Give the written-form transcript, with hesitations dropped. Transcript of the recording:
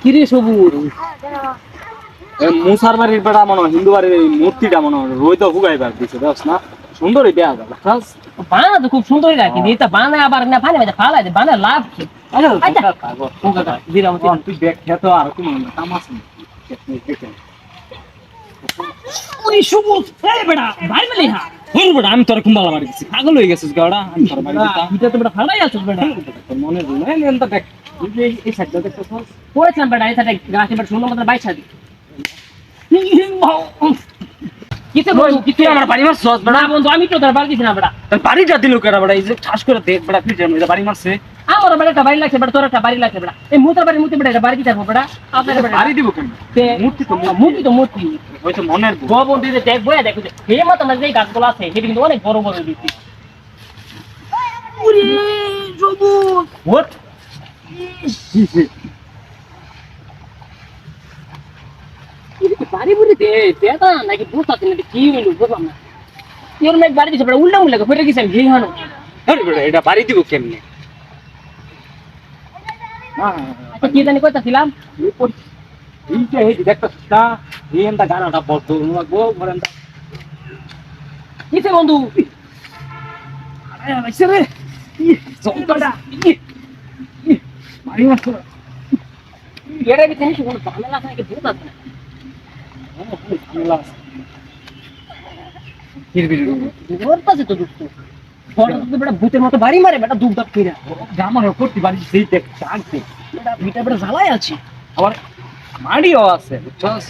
কিরে সবুজ মুসার বাড়ির বেড়া মনে হয় হিন্দু বাড়ির এই মূর্তিটা মনে হয় রোহিত হুগাইবার দিছে বুঝছ না সুন্দরই দেয়া গেল বানা তো খুব সুন্দরই রাখি এটা বানায় আবার না পানি মাঝে ফালাই দে বানায় লাভ কি তুই দেখ তো আর কি তামাস ওই সবুজ এই বেটা ভাই বলি হ্যাঁ হল বেটা আমি তোর কুম্বালা মারি দিছি পাগল হয়ে গেছিস গাওড়া আমি তোর মারি দিতাম এটা তো বেটা ফালাই আছিস বেটা মনে নাই এনটা দেখ এই সাইডটা দেখতেছ করেছিলাম বেটা এই সাথে গাছ এবার সুন্দর মতো বাইছা দি কিসে বন্ধু কিসে আমার বাড়ি মারছ না বন্ধু আমি তো তোর বাড়ি দিছি না বেটা বাড়ি যা দিল কেডা বেটা এই যে ঠাস করে দেখ বেটা তুই জানো বাড়ি মারছে আমার বাড়ি একটা বাড়ি লাগছে বেটা তোর একটা বাড়ি লাগছে বেটা এই মুতার বাড়ি মুতি বেটা এটা বাড়ি দিতে হবে বেটা আপনার বেটা বাড়ি দিব কেন মূর্তি তো মূর্তি হয়তো মনের ভুল। গোবন দিতে দেখবো দেখো হে মত আমরা যে গাছগুলো আছে সেটা কিন্তু অনেক বড় বড় দিচ্ছি ওরে সবুজ হোয়াট বাড়ি বুড়ি দে দেতা নাকি বুঝতে না কি হইলো বুঝলাম না তোর মেঘ বাড়ি দিছে বেটা উল্টা মুল্লা ফেটে গেছে ঘি হানো আরে বেটা এটা বাড়ি দিব কেমনে না আচ্ছা কি জানি কইতাছিলাম এইটা এই দেখতেছ না এইটা গানাটা বলতো গো বলেনটা কিসে বন্ধু আরে আইছে রে জলটা বাড়ি মারছ এর ভিতরে কি কোনো ঝামেলা আছে নাকি বুঝতে না ঝামেলা আছে কিরবির ওর পাশে তো দুঃখ বড় তো বেটা ভূতের মতো বাড়ি মারে বেটা দুধ দাপ কইরা জামানো করতে বাড়ি সেই দেখ চাকতে বেটা ভিটা বেটা জ্বালাই আছে আবার মাড়িও আছে বুঝছস